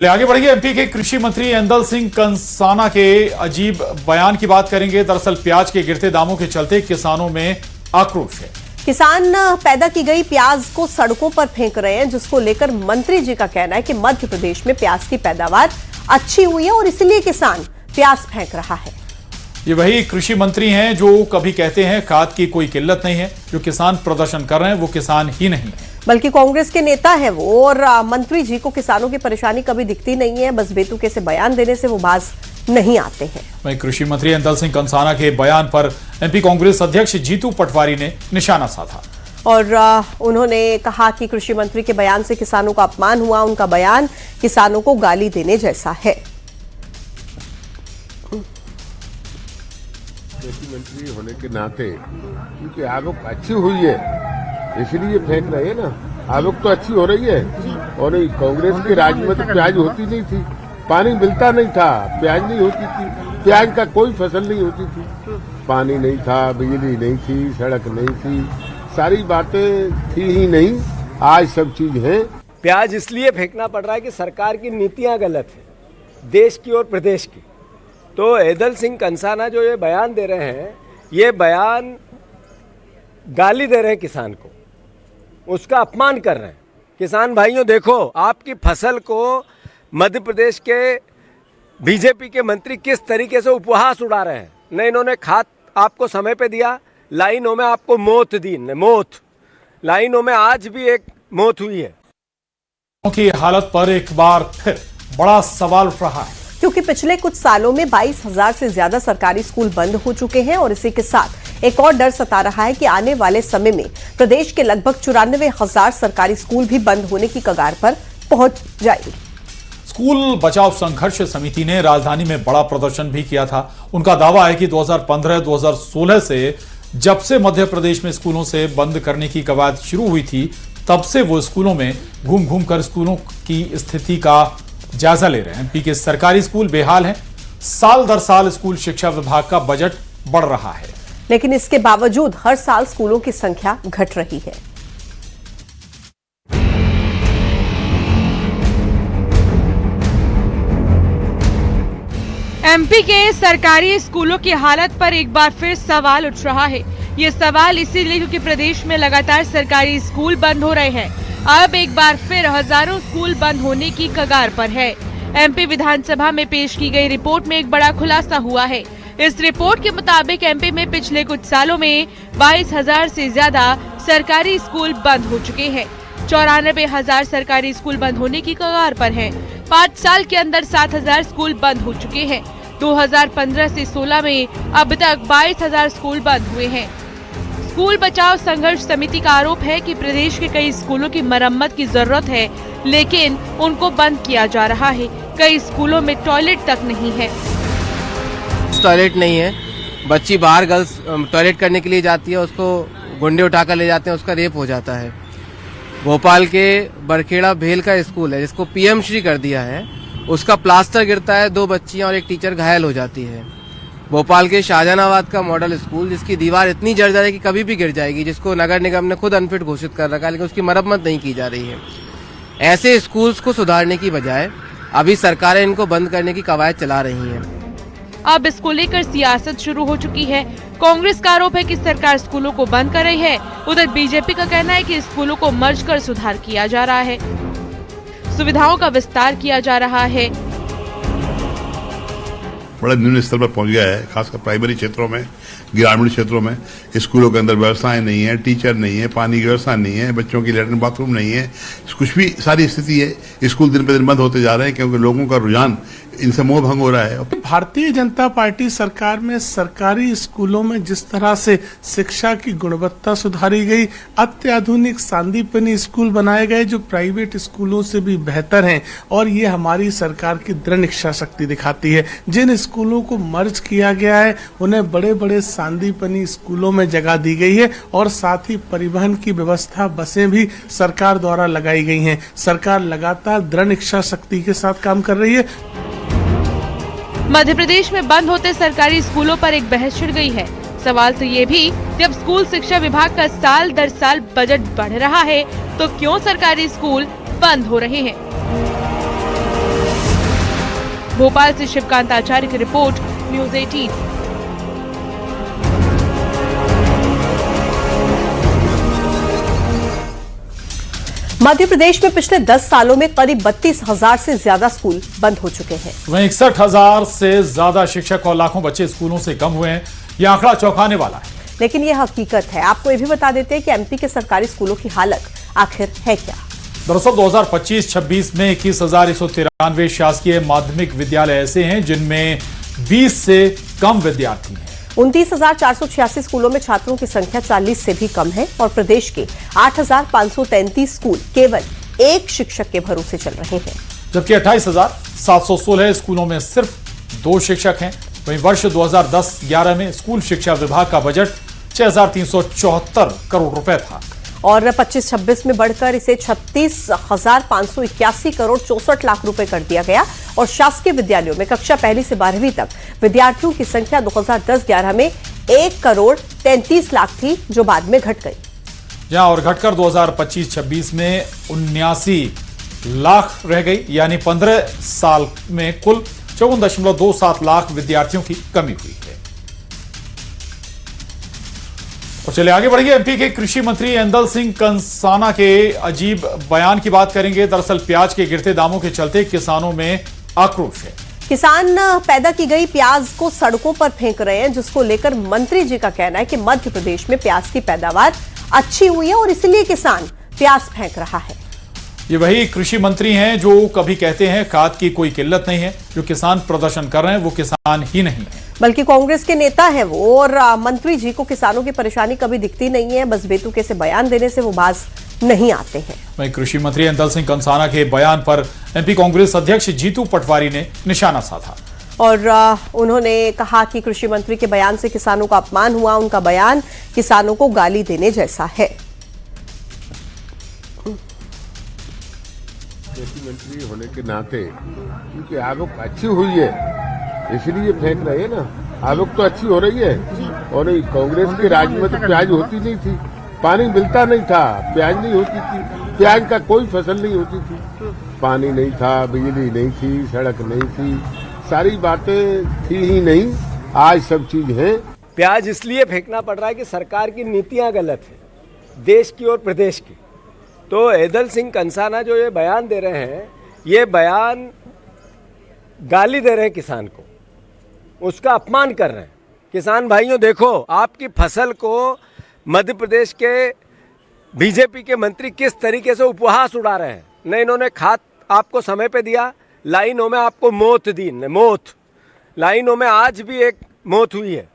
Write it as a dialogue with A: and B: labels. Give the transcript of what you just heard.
A: आगे बढ़िए। एमपी के कृषि मंत्री ऐंदल सिंह कंसाना के अजीब बयान की बात करेंगे। दरअसल प्याज के गिरते दामों के चलते किसानों में आक्रोश है।
B: किसान पैदा की गई प्याज को सड़कों पर फेंक रहे हैं, जिसको लेकर मंत्री जी का कहना है कि मध्य प्रदेश में प्याज की पैदावार अच्छी हुई है और इसलिए किसान प्याज फेंक रहा है।
A: ये वही कृषि मंत्री हैं जो कभी कहते हैं खाद की कोई किल्लत नहीं है, जो किसान प्रदर्शन कर रहे हैं वो किसान ही नहीं है
B: बल्कि कांग्रेस के नेता है वो। और मंत्री जी को किसानों की परेशानी कभी दिखती नहीं है, बस बेतुके से बयान देने से वो बाज नहीं आते हैं।
A: वहीं कृषि मंत्री ऐंदल सिंह कंसाना के बयान पर एमपी कांग्रेस अध्यक्ष जीतू पटवारी ने निशाना साधा
B: और उन्होंने कहा कि कृषि मंत्री के बयान से किसानों का अपमान हुआ। उनका बयान किसानों को गाली देने जैसा है।
C: कृषि मंत्री होने के नाते क्योंकि आवक अच्छी हुई है इसलिए फेंक रहे हैं ना। आवक तो अच्छी हो रही है और कांग्रेस के राज में तो प्याज होती नहीं थी, पानी मिलता नहीं था, प्याज नहीं होती थी, प्याज का कोई फसल नहीं होती थी, पानी नहीं था, बिजली नहीं थी, सड़क नहीं थी, सारी बातें थी ही नहीं। आज सब चीज है।
D: प्याज इसलिए फेंकना पड़ रहा है कि सरकार की नीतियां गलत है, देश की और प्रदेश की। तो ऐंदल सिंह कंसाना जो ये बयान दे रहे हैं, ये बयान गाली दे रहे हैं किसान को, उसका अपमान कर रहे हैं। किसान भाइयों देखो, आपकी फसल को मध्य प्रदेश के बीजेपी के मंत्री किस तरीके से उपहास उड़ा रहे हैं। न इन्होंने खाद आपको समय पे दिया, लाइनों में आपको मौत दी, मौत लाइनों में आज भी एक मौत हुई है।
A: की हालत पर एक बार फिर बड़ा सवाल उठ रहा है,
B: क्योंकि पिछले कुछ सालों में 22,000 से ज्यादा सरकारी स्कूल बंद हो चुके हैं और इसी के साथ एक और डर सता रहा है कि आने वाले समय में प्रदेश के लगभग 94,000 सरकारी स्कूल भी बंद होने की कगार पर पहुंच जाएंगे।
A: स्कूल बचाव संघर्ष समिति ने राजधानी में बड़ा प्रदर्शन भी किया था। उनका दावा है कि 2015-2016 से जब से मध्य प्रदेश में स्कूलों से बंद करने की कवायद शुरू हुई थी, तब से वो स्कूलों में घूम घूम कर स्कूलों की स्थिति का जायजा ले रहे हैं। एमपी के सरकारी स्कूल बेहाल हैं। साल दर साल स्कूल शिक्षा विभाग का बजट बढ़ रहा है,
B: लेकिन इसके बावजूद हर साल स्कूलों की संख्या घट रही है।
E: एमपी के सरकारी स्कूलों की हालत पर एक बार फिर सवाल उठ रहा है। ये सवाल इसीलिए क्योंकि प्रदेश में लगातार सरकारी स्कूल बंद हो रहे हैं। अब एक बार फिर हजारों स्कूल बंद होने की कगार पर है। एमपी विधानसभा में पेश की गई रिपोर्ट में एक बड़ा खुलासा हुआ है। इस रिपोर्ट के मुताबिक एमपी में पिछले कुछ सालों में 22,000 से ज्यादा सरकारी स्कूल बंद हो चुके हैं। 94,000 सरकारी स्कूल बंद होने की कगार पर हैं। 5 साल के अंदर 7,000 स्कूल बंद हो चुके हैं। 2015 से 16 में अब तक 22,000 स्कूल बंद हुए हैं। स्कूल बचाव संघर्ष समिति का आरोप है कि प्रदेश के कई स्कूलों की मरम्मत की जरूरत है, लेकिन उनको बंद किया जा रहा है। कई स्कूलों में टॉयलेट तक नहीं है।
F: टॉयलेट नहीं है, बच्ची बाहर गर्ल्स टॉयलेट करने के लिए जाती है, उसको गुंडे उठाकर ले जाते हैं, उसका रेप हो जाता है। भोपाल के बरखेड़ा भेल का स्कूल है जिसको पीएम श्री कर दिया है, उसका प्लास्टर गिरता है, 2 बच्चियां और एक टीचर घायल हो जाती है। भोपाल के शाहजहानाबाद का मॉडल स्कूल जिसकी दीवार इतनी जर्जर है कि कभी भी गिर जाएगी, जिसको नगर निगम ने खुद अनफिट घोषित कर रखा है, लेकिन उसकी मरम्मत नहीं की जा रही है। ऐसे स्कूल्स को सुधारने की बजाय अभी सरकारें इनको बंद करने की कवायद चला रही हैं।
E: अब इसको लेकर सियासत शुरू हो चुकी है। कांग्रेस का आरोप है कि सरकार स्कूलों को बंद कर रही है। उधर बीजेपी का कहना है कि स्कूलों को मर्ज कर सुधार किया जा रहा है, सुविधाओं का विस्तार किया जा रहा है।
G: बड़ा निम्न स्तर पर पहुंच गया है, खासकर प्राइमरी क्षेत्रों में, ग्रामीण क्षेत्रों में स्कूलों के अंदर व्यवस्थाएं नहीं है, टीचर नहीं है, पानी की व्यवस्था नहीं है, बच्चों की लैट्रिन बाथरूम नहीं है, कुछ भी सारी स्थिति है। स्कूल दिन पे दिन बंद होते जा रहे हैं क्योंकि लोगों का रुझान इनसे मोह भंग हो रहा है।
H: भारतीय जनता पार्टी सरकार में सरकारी स्कूलों में जिस तरह से शिक्षा की गुणवत्ता सुधारी गई, अत्याधुनिक सांदीपनी स्कूल बनाए गए जो प्राइवेट स्कूलों से भी बेहतर हैं, और ये हमारी सरकार की दृढ़ इच्छा शक्ति दिखाती है। जिन स्कूलों को मर्ज किया गया है उन्हें बड़े बड़े सांदीपनी स्कूलों में जगह दी गई है और साथ ही परिवहन की व्यवस्था, बसें भी सरकार द्वारा लगाई गई हैं। सरकार लगातार दृढ़ इच्छा शक्ति के साथ काम कर रही है।
E: मध्य प्रदेश में बंद होते सरकारी स्कूलों पर एक बहस छिड़ गई है। सवाल तो ये भी, जब स्कूल शिक्षा विभाग का साल दर साल बजट बढ़ रहा है तो क्यों सरकारी स्कूल बंद हो रहे हैं? भोपाल से शिवकांत आचार्य की रिपोर्ट, न्यूज 18।
B: मध्य प्रदेश में पिछले 10 सालों में करीब 32,000 से ज्यादा स्कूल बंद हो चुके हैं।
A: वहीं 61,000 से ज्यादा शिक्षक और लाखों बच्चे स्कूलों से कम हुए हैं। यह आंकड़ा चौंकाने वाला है,
B: लेकिन यह हकीकत है। आपको यह भी बता देते हैं कि एमपी के सरकारी स्कूलों की हालत आखिर है क्या।
A: दरअसल 2025-26 में 21,193 शासकीय माध्यमिक विद्यालय ऐसे हैं जिनमें 20 से कम विद्यार्थी हैं।
B: 29,486 स्कूलों में छात्रों की संख्या 40 से भी कम है और प्रदेश के 8,533 स्कूल केवल एक शिक्षक के भरोसे चल रहे हैं,
A: जबकि 28,716 स्कूलों में सिर्फ 2 शिक्षक हैं। वहीं वर्ष 2010-11 में स्कूल शिक्षा विभाग का बजट 6,374 करोड़ रुपए था
B: और 25-26 में बढ़कर इसे 36,581 करोड़ 64 लाख रुपए कर दिया गया। और शासकीय विद्यालयों में कक्षा 1 से 12वीं तक विद्यार्थियों की संख्या 2010-11 में 1 करोड़ 33 लाख थी, जो बाद में घट गई।
A: जहां और घटकर 2025-26 में 79 लाख रह गई, यानी 15 साल में कुल 54.27 लाख विद्यार्थियों की कमी हुई है। और चलिए आगे बढ़िए। एमपी के कृषि मंत्री ऐंदल सिंह कंसाना के अजीब बयान की बात करेंगे। दरअसल प्याज के गिरते दामों के चलते किसानों में आक्रोश है।
B: किसान पैदा की गई प्याज को सड़कों पर फेंक रहे हैं, जिसको लेकर मंत्री जी का कहना है कि मध्य प्रदेश में प्याज की पैदावार अच्छी हुई है और इसलिए किसान प्याज फेंक रहा है।
A: ये वही कृषि मंत्री हैं जो कभी कहते हैं खाद की कोई किल्लत नहीं है। जो किसान प्रदर्शन कर रहे हैं वो किसान ही नहीं है,
B: बल्कि कांग्रेस के नेता हैं वो। और मंत्री जी को किसानों की परेशानी कभी दिखती नहीं है, बस बेतुके से बयान देने से वो बाज नहीं आते हैं।
A: वहीं कृषि मंत्री ऐंदल सिंह कंसाना के बयान पर एमपी कांग्रेस अध्यक्ष जीतू पटवारी ने निशाना साधा
B: और उन्होंने कहा कि कृषि मंत्री के बयान से किसानों का अपमान हुआ। उनका बयान किसानों को गाली देने जैसा है।
C: कृषि मंत्री होने के नाते क्योंकि आवक अच्छी हुई है इसलिए फेंक रहे हैं ना। आवक तो अच्छी हो रही है और कांग्रेस के राज में तो प्याज होती नहीं थी, पानी मिलता नहीं था, प्याज नहीं होती थी, प्याज का कोई फसल नहीं होती थी, पानी नहीं था, बिजली नहीं थी, सड़क नहीं थी, सारी बातें थी ही नहीं। आज सब चीज है।
D: प्याज इसलिए फेंकना पड़ रहा है कि सरकार की नीतियां गलत है, देश की और प्रदेश की। तो ऐदल सिंह कंसाना जो ये बयान दे रहे हैं, ये बयान गाली दे रहे हैं किसान को, उसका अपमान कर रहे हैं। किसान भाइयों देखो, आपकी फसल को मध्य प्रदेश के बीजेपी के मंत्री किस तरीके से उपहास उड़ा रहे हैं। न इन्होंने खाद आपको समय पे दिया, लाइनों में आपको मौत दी, मौत लाइनों में आज भी एक मौत हुई है।